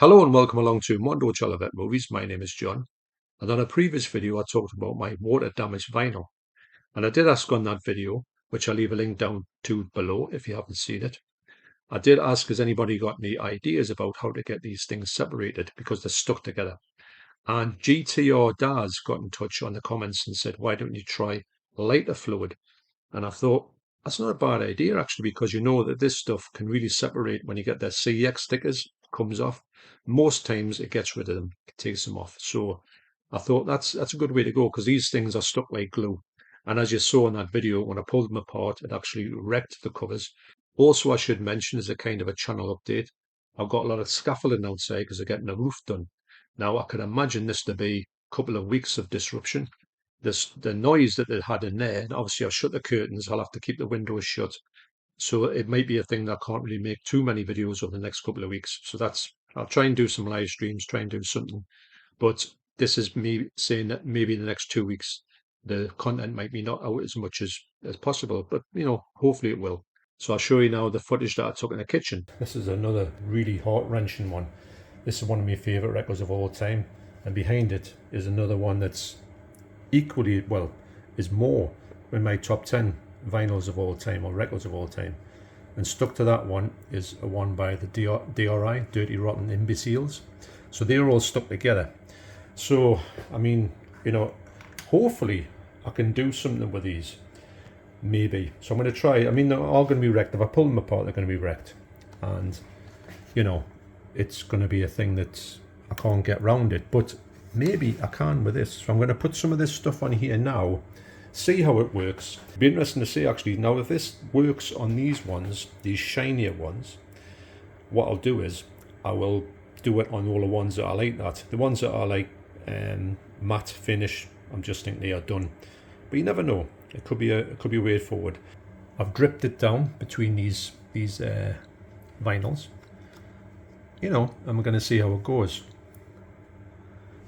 Hello and welcome along to Mondo Chelloveck Movies. My name is John, and on a previous video I talked about my water damaged vinyl, and I did ask on that video, which I'll leave a link down to below if you haven't seen it. I did ask, has anybody got any ideas about how to get these things separated because they're stuck together? And GTR Daz got in touch on the comments and said, why don't you try lighter fluid? And I thought, that's not a bad idea actually, because you know that this stuff can really separate when you get their CX stickers, comes off. Most times it gets rid of them, it takes them off. So I thought that's a good way to go because these things are stuck like glue. And as you saw in that video, when I pulled them apart, it actually wrecked the covers. Also, I should mention as a kind of a channel update, I've got a lot of scaffolding outside because they're getting the roof done. Now I can imagine this to be a couple of weeks of disruption. The noise that they had in there, and obviously I've shut the curtains, I'll have to keep the windows shut. So it might be a thing that I can't really make too many videos over the next couple of weeks. So I'll try and do some live streams, try and do something. But this is me saying that maybe in the next 2 weeks, the content might be not out as much as possible, but hopefully it will. So I'll show you now the footage that I took in the kitchen. This is another really heart-wrenching one. This is one of my favourite records of all time. And behind it is another one that's equally, well, is more in my top 10 vinyls of all time or records of all time. And stuck to that one is a one by the DRI, Dirty Rotten Imbeciles. So they're all stuck together. So, I mean, hopefully I can do something with these. Maybe. So I'm going to try. I mean, they're all going to be wrecked. If I pull them apart, they're going to be wrecked. And, it's going to be a thing that I can't get round it. But maybe I can with this. So I'm going to put some of this stuff on here now, see how it works. It'd be interesting to see actually. Now, if this works on these ones, these shinier ones, what I'll do is I will do it on all the ones that are like that. The ones that are like matte finish, I'm just thinking they are done. But you never know. It could be a way forward. I've dripped it down between these vinyls. And we're going to see how it goes.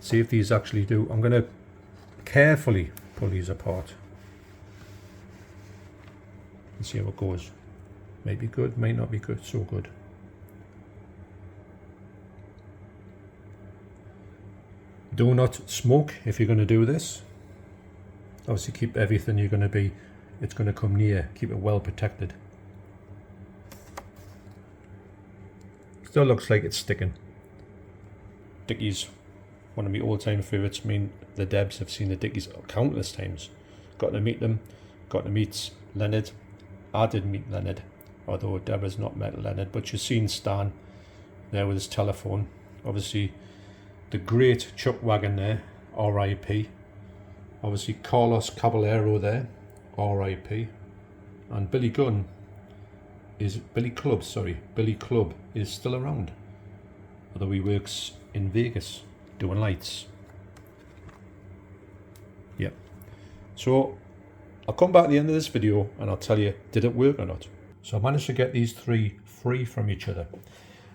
See if these actually do. I'm going to carefully pull these apart and see how it goes. Might be good, might not be good, so good. Do not smoke if you're going to do this. Obviously keep everything it's going to come near, keep it well protected. Still looks like it's sticking. Dickies, one of my all-time favourites. I mean, the Debs have seen the Dickies countless times. Got to meet them, got to meet Leonard. I did meet Leonard, although Deb has not met Leonard, but you've seen Stan there with his telephone. Obviously, the great Chuck Wagon there, R.I.P. Obviously, Carlos Caballero there, R.I.P. And Billy Club is still around, although he works in Vegas doing lights. Yep. So I'll come back at the end of this video and I'll tell you, did it work or not? So I managed to get these three free from each other.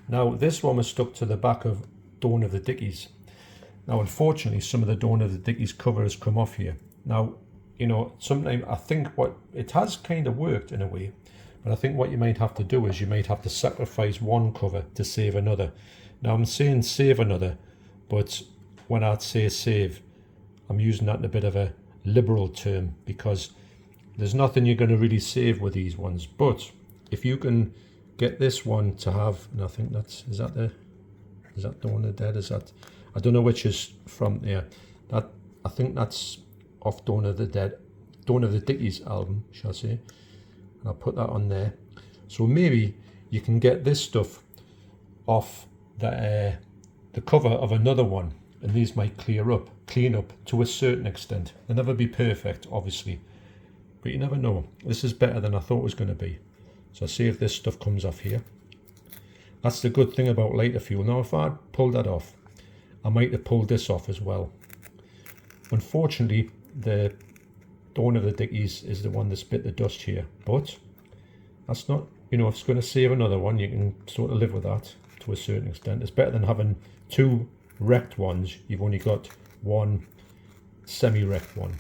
Now this one was stuck to the back of Dawn of the Dickies. Now unfortunately some of the Dawn of the Dickies cover has come off here. Now, sometimes I think it has kind of worked in a way, but I think what you might have to do is you might have to sacrifice one cover to save another. Now I'm saying save another, but when I say save, I'm using that in a bit of a liberal term because there's nothing you're going to really save with these ones. But if you can get this one to have, and I think is that Dawn of the Dead? I don't know which is from there. I think that's off Dawn of the Dead, Dawn of the Dickies album, shall I say. And I'll put that on there. So maybe you can get this stuff off the cover of another one, and these might clean up to a certain extent. They'll never be perfect, obviously, but you never know. This is better than I thought it was going to be. So I'll see if this stuff comes off here. That's the good thing about lighter fuel. Now if I pulled that off, I might have pulled this off as well. Unfortunately, the Dawn of the Dickies is the one that's bit the dust here, but that's not, if it's going to save another one, you can sort of live with that to a certain extent. It's better than having two wrecked ones. You've only got one semi-wrecked one.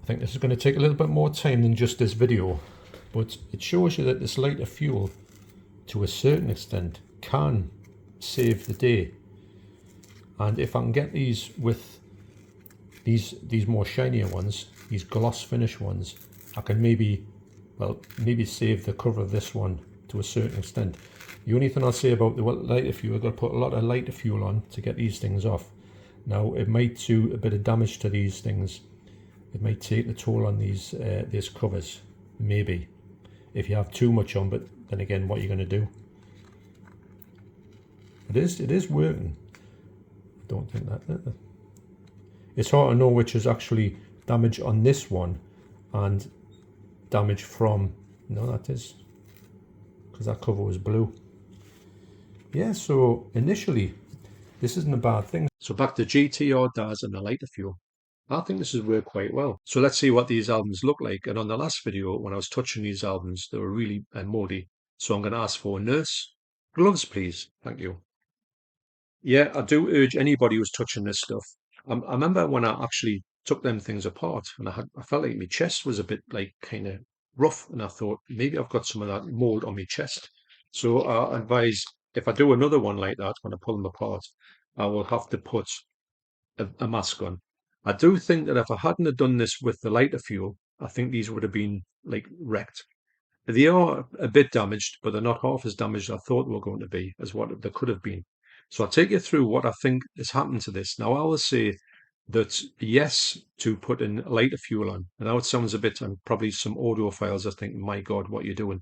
I think this is going to take a little bit more time than just this video, but it shows you that this lighter fuel to a certain extent, can save the day. And if I can get these with these more shinier ones, these gloss finish ones, I can maybe, well, maybe save the cover of this one to a certain extent. The only thing I'll say about the lighter fuel, I've got to put a lot of lighter fuel on to get these things off. Now, it might do a bit of damage to these things. It might take the toll on these covers, maybe, if you have too much on. But then again, what are you going to do? It is working. I don't think that. It's hard to know which is actually damage on this one and damage from, no, that is, because that cover was blue. Yeah, so initially, this isn't a bad thing. So back to GTR DAS and the lighter fuel. I think this has worked quite well. So let's see what these albums look like. And on the last video, when I was touching these albums, they were really mouldy. So I'm going to ask for a nurse. Gloves, please. Thank you. Yeah, I do urge anybody who's touching this stuff. I remember when I actually took them things apart, and I felt like my chest was a bit like kind of rough, and I thought maybe I've got some of that mold on my chest. So I advise if I do another one like that when I pull them apart, I will have to put a mask on. I do think that if I hadn't have done this with the lighter fuel, I think these would have been like wrecked. They are a bit damaged, but they're not half as damaged as I thought they were going to be, as what they could have been. So I'll take you through what I think has happened to this. Now, I will say that yes, to put in lighter fuel on. And now it sounds a bit, and probably some audiophiles are thinking, my God, what are you doing?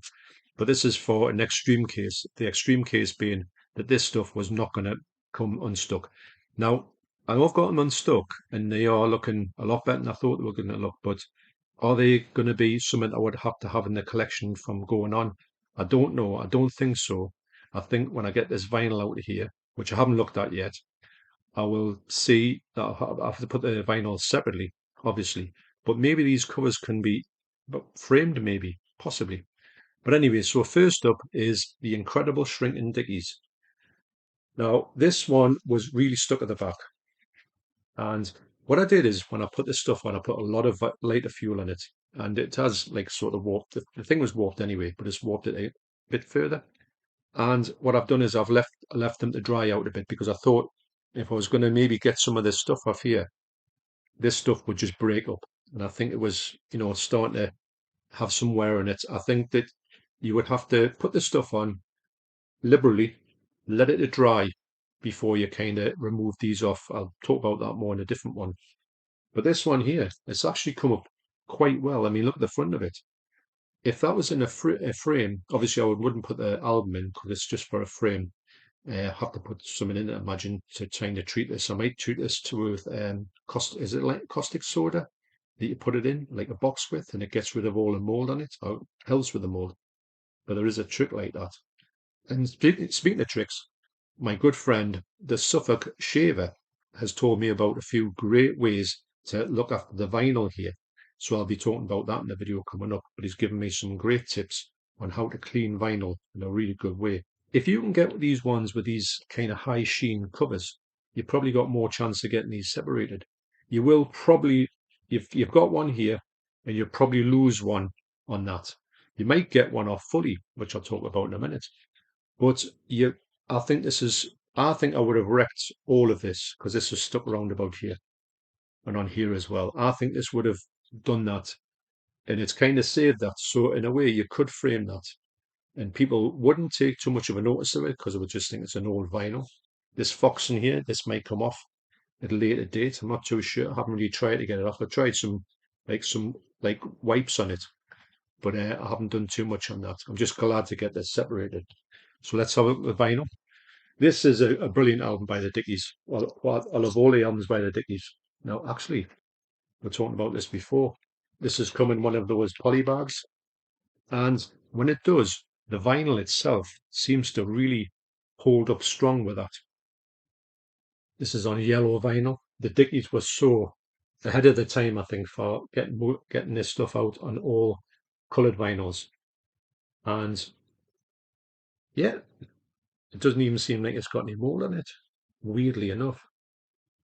But this is for an extreme case. The extreme case being that this stuff was not going to come unstuck. Now, I know I've got them unstuck, and they are looking a lot better than I thought they were going to look, but are they going to be something I would have to have in the collection from going on? I don't know. I don't think so. I think when I get this vinyl out of here, which I haven't looked at yet, I will see that I have to put the vinyl separately, obviously. But maybe these covers can be framed, maybe, possibly. But anyway, so first up is the incredible shrinking Dickies. Now, this one was really stuck at the back. And what I did is when I put this stuff on, I put a lot of lighter fuel in it. And it has like sort of warped, the thing was warped anyway, but it's warped it a bit further. And what I've done is I've left them to dry out a bit because I thought if I was going to maybe get some of this stuff off here, this stuff would just break up. And I think it was, starting to have some wear in it. I think that you would have to put the stuff on liberally, let it dry before you kind of remove these off. I'll talk about that more in a different one. But this one here, it's actually come up quite well. I mean, look at the front of it. If that was in a frame, obviously I wouldn't put the album in because it's just for a frame. Have to put something in it, imagine, to trying to treat this. I might treat this with is it like caustic soda that you put it in, like a box with, and it gets rid of all the mold on it, or helps with the mold. But there is a trick like that. And speaking of tricks, my good friend, the Suffolk shaver, has told me about a few great ways to look after the vinyl here. So I'll be talking about that in the video coming up. But he's given me some great tips on how to clean vinyl in a really good way. If you can get these ones with these kind of high sheen covers, you've probably got more chance of getting these separated. You will probably, you've got one here, and you'll probably lose one on that. You might get one off fully, which I'll talk about in a minute. But I think I think I would have wrecked all of this because this is stuck around about here and on here as well. I think this would have done that, and it's kind of saved that. So in a way, you could frame that, and people wouldn't take too much of a notice of it because they would just think it's an old vinyl. This fox in here, this might come off at a later date. I'm not too sure. I haven't really tried to get it off. I tried some wipes on it, but I haven't done too much on that. I'm just glad to get this separated. So let's have a look at the vinyl. This is a brilliant album by the Dickies. Well, I love all the albums by the Dickies. Now, actually, we are talking about this before. This has come in one of those poly bags. And when it does, the vinyl itself seems to really hold up strong with that. This is on yellow vinyl. The Dickies were so ahead of the time, I think, for getting this stuff out on all coloured vinyls. And yeah, it doesn't even seem like it's got any mold on it, weirdly enough.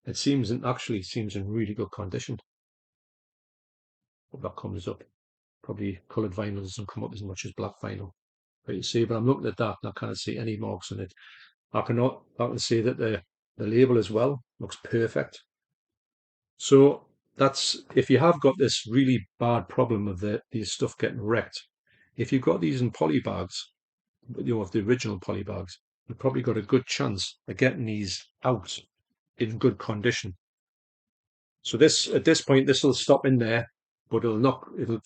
It actually seems in really good condition. Hope that comes up. Probably coloured vinyl doesn't come up as much as black vinyl. you see, but I'm looking at that and I can't see any marks on it. I can see that the label as well looks perfect. So that's, if you have got this really bad problem of these stuff getting wrecked, if you've got these in poly bags, of the original poly bags, you've probably got a good chance of getting these out in good condition. So at this point, this will stop in there, but it'll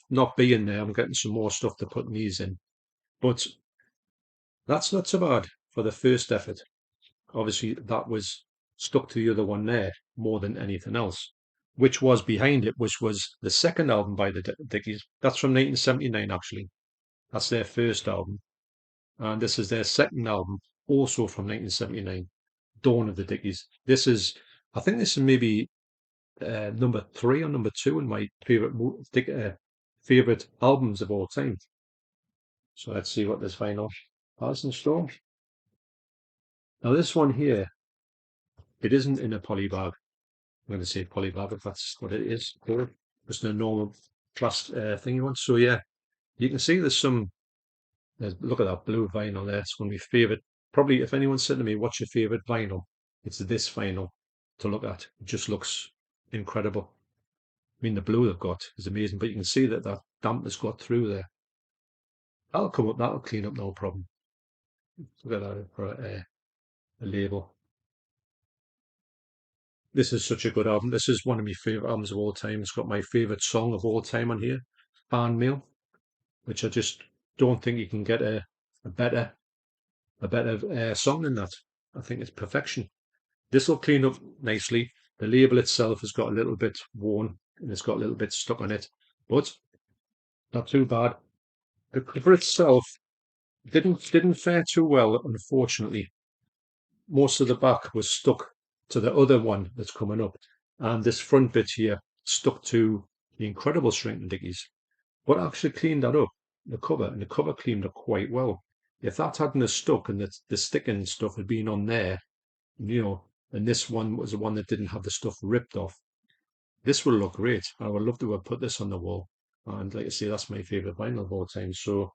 not be in there. I'm getting some more stuff to put these in, but that's not so bad for the first effort. Obviously, that was stuck to the other one there more than anything else, which was behind it, which was the second album by the Dickies. That's from 1979, actually. That's their first album. And this is their second album, also from 1979, Dawn of the Dickies. I think this is maybe number 3 or number 2 in my favorite albums of all time. So let's see what this vinyl has in store. Now this one here, it isn't in a poly bag. I'm going to say poly bag if that's what it is. Just a normal plastic thing you want. So yeah, you can see look at that blue vinyl there. It's one of my favorite. Probably if anyone said to me, what's your favorite vinyl? It's this vinyl to look at. It just looks incredible. I mean, the blue they've got is amazing, but you can see that dampness got through there. That'll come up, that'll clean up, no problem. Look at that for a label. This is such a good album. This is one of my favorite albums of all time. It's got my favorite song of all time on here, Fan Mail, which I just don't think you can get a better song than that. I think it's perfection. This will clean up nicely. The label itself has got a little bit worn and it's got a little bit stuck on it, but not too bad. The cover itself didn't fare too well, unfortunately. Most of the back was stuck to the other one that's coming up, and this front bit here stuck to the Incredible Shrinking Dickies. But I actually cleaned that up, and the cover cleaned up quite well. If that hadn't have stuck and the sticking stuff had been on there, and this one was the one that didn't have the stuff ripped off, this would look great. I would love to have put this on the wall. And like I say, that's my favorite vinyl of all time. So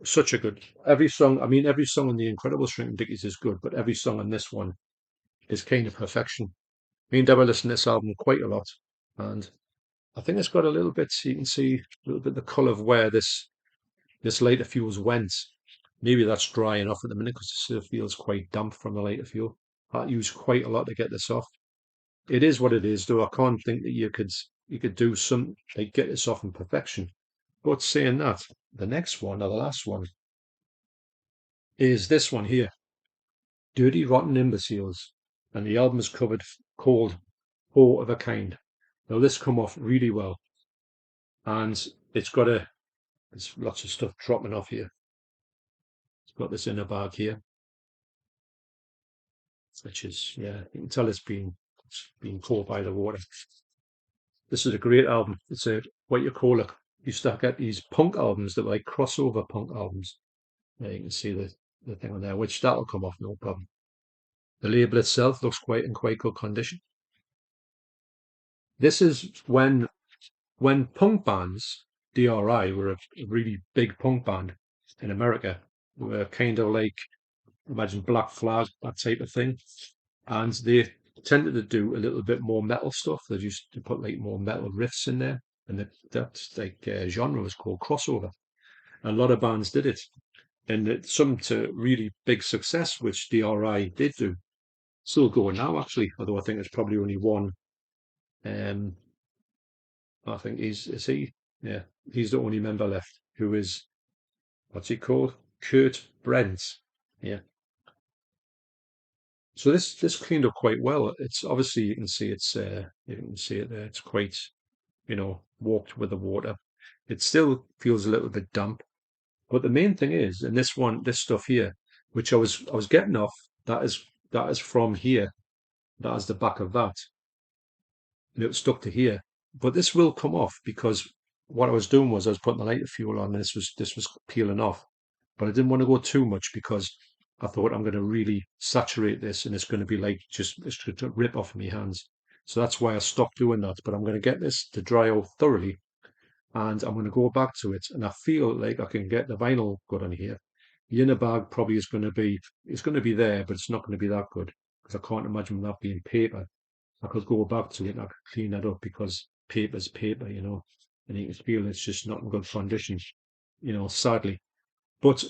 such a good every song. I mean, every song on the Incredible Shrinking Dickies is good, but every song on this one is kind of perfection. Me and Deborah listen to this album quite a lot, and I think it's got a little bit. So you can see a little bit the colour of where this lighter fuels went. Maybe that's drying off at the minute because it still feels quite damp from the lighter fuel. I used quite a lot to get this off. It is what it is, though. I can't think that you could do some like get this off in perfection. But saying that, the next one or the last one is this one here, Dirty Rotten Imbeciles, and the album is called Four of a Kind. Now this come off really well, and there's lots of stuff dropping off here. It's got this inner bag here, which is, yeah, you can tell it's been caught by the water. This is a great album. It's what you call it. You start get these punk albums that are like crossover punk albums. There you can see the thing on there, which that'll come off no problem. The label itself looks in quite good condition. This is when punk bands, DRI were a really big punk band in America. They were kind of like, imagine Black Flag, that type of thing. And they tended to do a little bit more metal stuff. They used to put like more metal riffs in there. And that like genre was called crossover. And a lot of bands did it. And some to really big success, which DRI did do. Still going now, actually, although I think there's probably only one. I think is he? Yeah, he's the only member left who is, what's he called? Kurt Brent. Yeah. So this cleaned up quite well. It's obviously you can see you can see it there. It's quite, walked with the water. It still feels a little bit damp. But the main thing is, and this stuff here, which I was getting off, that is from here. That is the back of that. And it was stuck to here. But this will come off because what I was doing was I was putting the lighter fuel on and this was peeling off. But I didn't want to go too much because I thought I'm going to really saturate this and it's going to be like it's going to rip off my hands. So that's why I stopped doing that. But I'm going to get this to dry out thoroughly and I'm going to go back to it, and I feel like I can get the vinyl good on here. The inner bag probably is going to be, it's going to be there, but it's not going to be that good because I can't imagine that being paper. I could go back to it and I could clean that up because paper's paper, and you can feel it's just not in good condition, sadly. But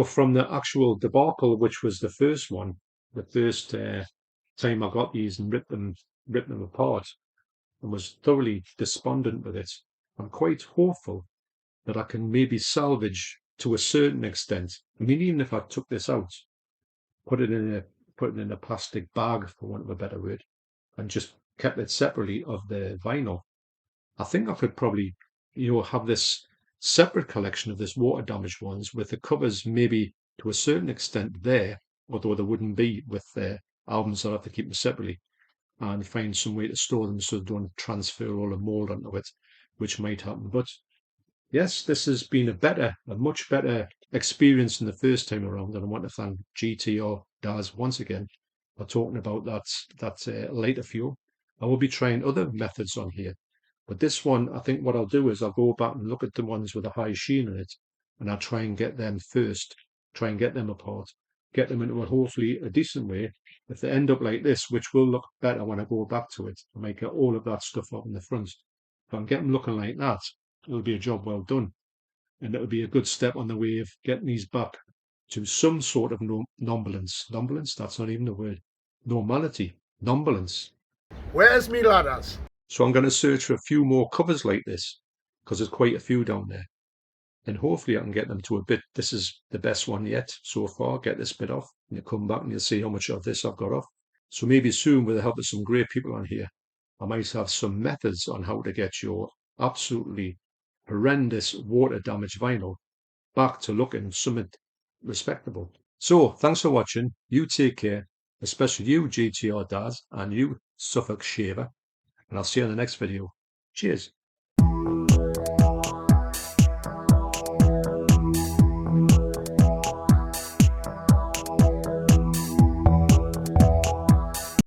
from the actual debacle, which was the first one, the first time I got these and ripped them apart, and was thoroughly despondent with it, I'm quite hopeful that I can maybe salvage to a certain extent. I mean, even if I took this out, put it in a put it in a plastic bag, for want of a better word, and just kept it separately of the vinyl, I think I could probably, have this separate collection of this water damaged ones with the covers maybe to a certain extent there, although there wouldn't be with the albums. I'll have to keep them separately and find some way to store them so they don't transfer all the mold onto it, which might happen. But yes, this has been a much better experience than the first time around, and I want to thank GTR Daz once again for talking about that lighter fuel. I will be trying other methods on here, but this one, I think what I'll do is I'll go back and look at the ones with a high sheen in it, and I'll try and get them first, try and get them apart, get them into hopefully a decent way. If they end up like this, which will look better when I go back to it, I might get all of that stuff up in the front. If I can get them looking like that, it'll be a job well done. And it'll be a good step on the way of getting these back to some sort of nombalance. Nombalance? That's not even a word. Normality. Nombalance. Where's me ladders? So I'm going to search for a few more covers like this because there's quite a few down there. And hopefully I can get them to a bit. This is the best one yet so far. Get this bit off and you come back and you'll see how much of this I've got off. So maybe soon, with the help of some great people on here, I might have some methods on how to get your absolutely horrendous water damaged vinyl back to looking somewhat respectable. So thanks for watching. You take care, especially you GTR Daz and you Suffolk Shaver, and I'll see you in the next video. Cheers.